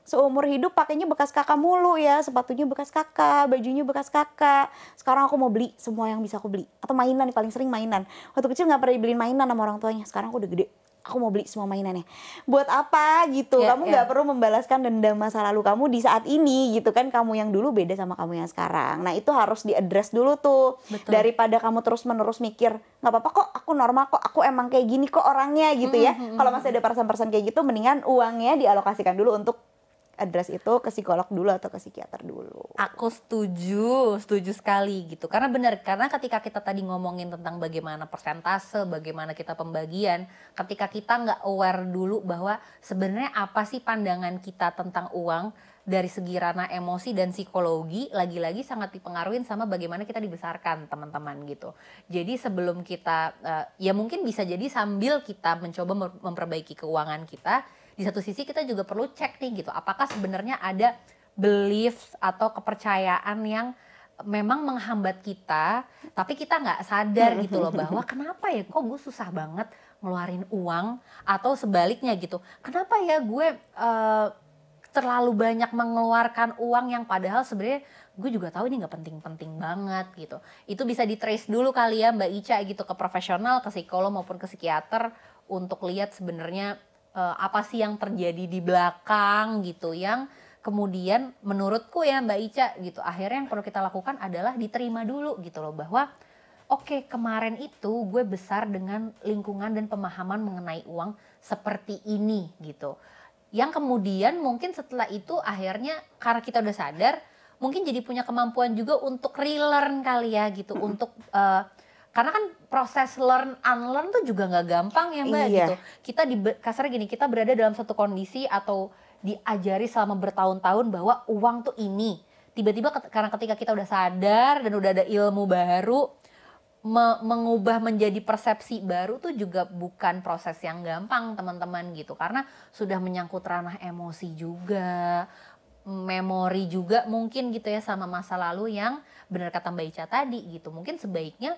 A: Seumur hidup pakainya bekas kakak mulu ya, sepatunya bekas kakak, bajunya bekas kakak. Sekarang aku mau beli semua yang bisa aku beli. Atau mainan, paling sering mainan. Waktu kecil gak pernah dibeliin mainan sama orang tuanya. Sekarang aku udah gede, aku mau beli semua mainannya. Buat apa gitu? Kamu gak perlu membalaskan dendam masa lalu kamu di saat ini gitu kan. Kamu yang dulu beda sama kamu yang sekarang. Nah itu harus diadres dulu tuh. Betul. Daripada kamu terus-menerus mikir, gak apa-apa kok, aku normal kok, aku emang kayak gini kok orangnya gitu ya. Kalau masih ada perasaan-perasaan kayak gitu, mendingan uangnya dialokasikan dulu untuk address itu ke psikolog dulu atau ke psikiater dulu.
B: Aku setuju sekali gitu. Karena benar, karena ketika kita tadi ngomongin tentang bagaimana persentase, bagaimana kita pembagian, ketika kita nggak aware dulu bahwa sebenarnya apa sih pandangan kita tentang uang dari segi ranah emosi dan psikologi, lagi-lagi sangat dipengaruhi sama bagaimana kita dibesarkan teman-teman gitu. Jadi sebelum kita, ya mungkin bisa jadi sambil kita mencoba memperbaiki keuangan kita, di satu sisi kita juga perlu cek nih gitu, apakah sebenarnya ada beliefs atau kepercayaan yang memang menghambat kita, tapi kita nggak sadar gitu loh bahwa kenapa ya kok gue susah banget ngeluarin uang, atau sebaliknya gitu, kenapa ya gue terlalu banyak mengeluarkan uang yang padahal sebenarnya gue juga tahu ini nggak penting-penting banget gitu. Itu bisa di-trace dulu kali ya Mbak Ica gitu ke profesional, ke psikolog maupun ke psikiater untuk lihat sebenarnya apa sih yang terjadi di belakang gitu yang kemudian menurutku ya Mbak Ica gitu, akhirnya yang perlu kita lakukan adalah diterima dulu gitu loh, bahwa oke, kemarin itu gue besar dengan lingkungan dan pemahaman mengenai uang seperti ini gitu. Yang kemudian mungkin setelah itu akhirnya karena kita udah sadar, mungkin jadi punya kemampuan juga untuk relearn kali ya gitu, untuk karena kan proses learn unlearn tuh juga nggak gampang ya Mbak gitu. Kita kasarnya gini, kita berada dalam satu kondisi atau diajari selama bertahun-tahun bahwa uang tuh ini. Tiba-tiba karena ketika kita udah sadar dan udah ada ilmu baru, mengubah menjadi persepsi baru tuh juga bukan proses yang gampang teman-teman gitu. Karena sudah menyangkut ranah emosi juga, memori juga mungkin gitu ya, sama masa lalu yang benar kata Mbak Ica tadi gitu. Mungkin sebaiknya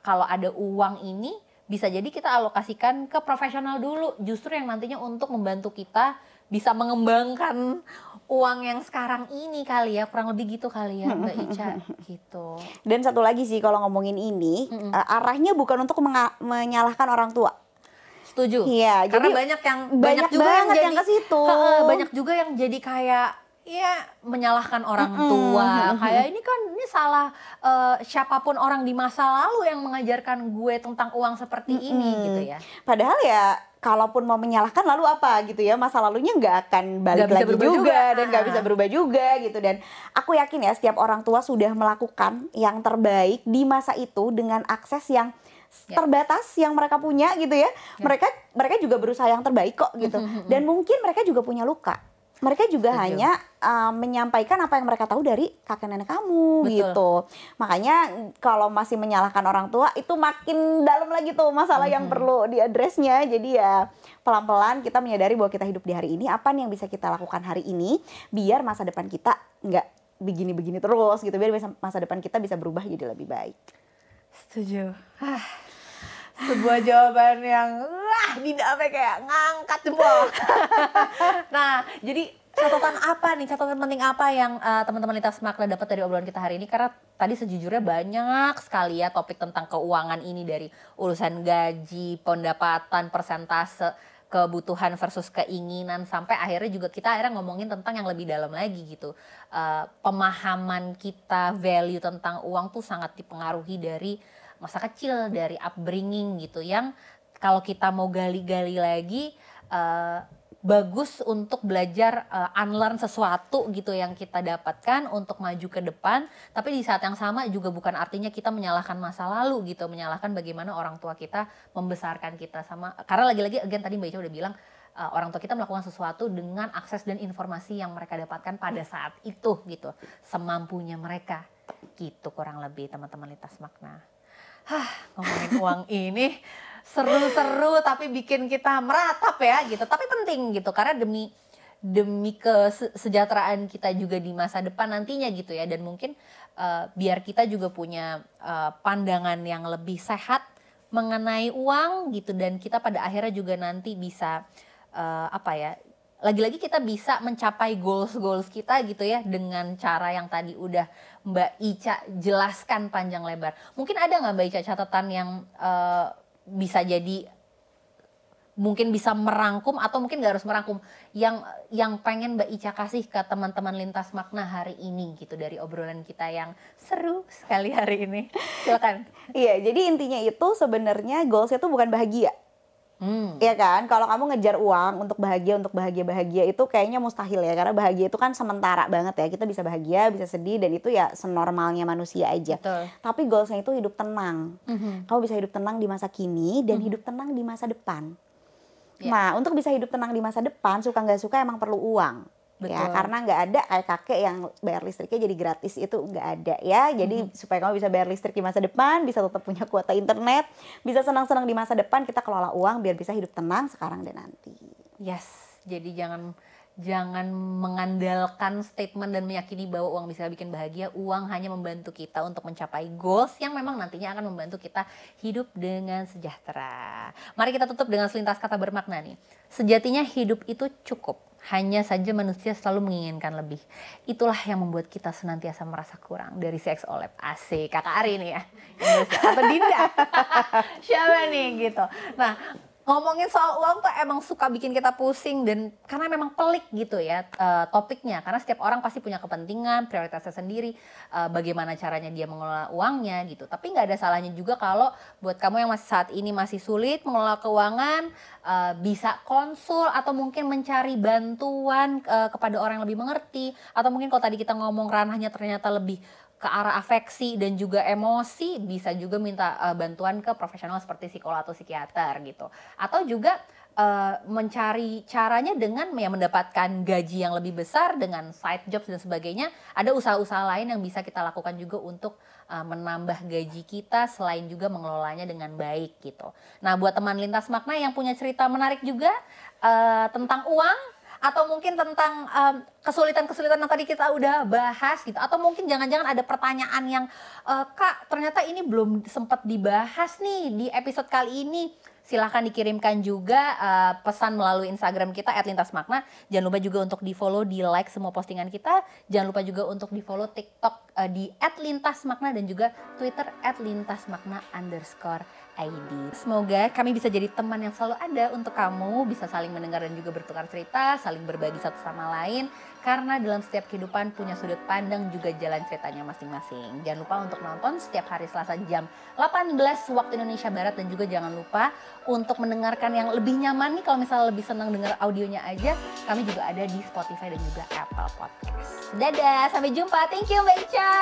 B: kalau ada uang ini bisa jadi kita alokasikan ke profesional dulu, justru yang nantinya untuk membantu kita bisa mengembangkan uang yang sekarang ini kali ya, kurang lebih gitu kali ya Mbak Ica gitu.
A: Dan satu lagi sih kalau ngomongin ini, arahnya bukan untuk menyalahkan orang tua.
B: Setuju.
A: Iya,
B: karena
A: jadi
B: banyak juga yang jadi
A: ke situ.
B: Banyak juga yang jadi kayak ya menyalahkan orang tua, kayak ini salah siapapun orang di masa lalu yang mengajarkan gue tentang uang seperti ini gitu ya.
A: Padahal ya kalaupun mau menyalahkan lalu apa gitu ya, masa lalunya nggak akan balik lagi juga dan nggak bisa berubah juga gitu. Dan aku yakin ya setiap orang tua sudah melakukan yang terbaik di masa itu dengan akses yang terbatas yang mereka punya gitu ya. Mereka juga berusaha yang terbaik kok gitu. Dan mungkin mereka juga punya luka. Mereka juga hanya menyampaikan apa yang mereka tahu dari kakek nenek kamu gitu. Makanya kalau masih menyalahkan orang tua itu makin dalam lagi tuh masalah yang perlu diadresnya. Jadi ya pelan-pelan kita menyadari bahwa kita hidup di hari ini, apa nih yang bisa kita lakukan hari ini biar masa depan kita nggak begini-begini terus gitu, biar masa depan kita bisa berubah jadi lebih baik.
B: Setuju. Sebuah jawaban yang didamai kayak ngangkat jempol. Nah, jadi catatan penting apa yang teman-teman Lintas Makna dapat dari obrolan kita hari ini? Karena tadi sejujurnya banyak sekali ya topik tentang keuangan ini, dari urusan gaji, pendapatan, persentase, kebutuhan versus keinginan, sampai akhirnya juga kita ngomongin tentang yang lebih dalam lagi gitu. Pemahaman kita, value tentang uang tuh sangat dipengaruhi dari masa kecil, dari upbringing gitu, yang kalau kita mau gali-gali lagi bagus untuk belajar unlearn sesuatu gitu yang kita dapatkan untuk maju ke depan. Tapi di saat yang sama juga bukan artinya kita menyalahkan masa lalu gitu, menyalahkan bagaimana orang tua kita membesarkan kita, sama karena lagi-lagi again tadi Mbak Ica udah bilang orang tua kita melakukan sesuatu dengan akses dan informasi yang mereka dapatkan pada saat itu gitu, semampunya mereka gitu kurang lebih teman-teman Lintas Makna. Ngomongin uang ini seru-seru tapi bikin kita meratap ya gitu, tapi penting gitu karena demi kesejahteraan kita juga di masa depan nantinya gitu ya. Dan mungkin biar kita juga punya pandangan yang lebih sehat mengenai uang gitu, dan kita pada akhirnya juga nanti bisa lagi-lagi kita bisa mencapai goals kita gitu ya, dengan cara yang tadi udah Mbak Ica jelaskan panjang lebar. Mungkin ada nggak Mbak Ica catatan yang bisa jadi mungkin bisa merangkum, atau mungkin nggak harus merangkum, yang pengen Mbak Ica kasih ke teman-teman Lintas Makna hari ini gitu dari obrolan kita yang seru sekali hari ini? Silakan.
A: Iya, jadi intinya itu sebenarnya goalsnya tuh bukan bahagia. Iya kan, kalau kamu ngejar uang untuk bahagia itu kayaknya mustahil ya, karena bahagia itu kan sementara banget ya. Kita bisa bahagia, bisa sedih, dan itu ya senormalnya manusia aja.
B: Betul.
A: Tapi goalsnya itu hidup tenang. Kamu bisa hidup tenang di masa kini dan hidup tenang di masa depan. Nah, untuk bisa hidup tenang di masa depan, suka nggak suka emang perlu uang.
B: Betul.
A: Ya, karena nggak ada kayak kakek yang bayar listriknya jadi gratis, itu nggak ada ya. Jadi supaya kamu bisa bayar listrik di masa depan, bisa tetap punya kuota internet, bisa senang-senang di masa depan, kita kelola uang biar bisa hidup tenang sekarang dan nanti.
B: Yes, jadi jangan mengandalkan statement dan meyakini bahwa uang bisa bikin bahagia. Uang hanya membantu kita untuk mencapai goals yang memang nantinya akan membantu kita hidup dengan sejahtera. Mari kita tutup dengan selintas kata bermakna nih. Sejatinya hidup itu cukup. Hanya saja manusia selalu menginginkan lebih. Itulah yang membuat kita senantiasa merasa kurang. Dari Seks Olep. Asik, Kakak Ari nih ya. Atau Dinda. Siapa nih gitu. Nah, ngomongin soal uang tuh emang suka bikin kita pusing dan karena memang pelik gitu ya topiknya. Karena setiap orang pasti punya kepentingan, prioritasnya sendiri, bagaimana caranya dia mengelola uangnya gitu. Tapi nggak ada salahnya juga kalau buat kamu yang masih saat ini masih sulit mengelola keuangan, bisa konsul atau mungkin mencari bantuan kepada orang yang lebih mengerti. Atau mungkin kalau tadi kita ngomong ranahnya ternyata lebih ke arah afeksi dan juga emosi, bisa juga minta bantuan ke profesional seperti psikolog atau psikiater gitu. Atau juga mencari caranya dengan ya mendapatkan gaji yang lebih besar dengan side jobs dan sebagainya. Ada usaha-usaha lain yang bisa kita lakukan juga untuk menambah gaji kita selain juga mengelolanya dengan baik gitu. Nah, buat teman lintas makna yang punya cerita menarik juga tentang uang, atau mungkin tentang kesulitan-kesulitan yang tadi kita udah bahas gitu, atau mungkin jangan-jangan ada pertanyaan yang Kak ternyata ini belum sempat dibahas nih di episode kali ini, silahkan dikirimkan juga pesan melalui Instagram kita @lintasmakna. Jangan lupa juga untuk di follow, di like semua postingan kita. Jangan lupa juga untuk di follow TikTok di @lintasmakna dan juga Twitter @lintasmakna_ID. Semoga kami bisa jadi teman yang selalu ada untuk kamu, bisa saling mendengar dan juga bertukar cerita, saling berbagi satu sama lain. Karena dalam setiap kehidupan punya sudut pandang juga jalan ceritanya masing-masing. Jangan lupa untuk nonton setiap hari Selasa jam 18 waktu Indonesia Barat. Dan juga jangan lupa untuk mendengarkan yang lebih nyaman nih, kalau misalnya lebih senang dengar audionya aja, kami juga ada di Spotify dan juga Apple Podcast. Dadah, sampai jumpa. Thank you Mbak Ica.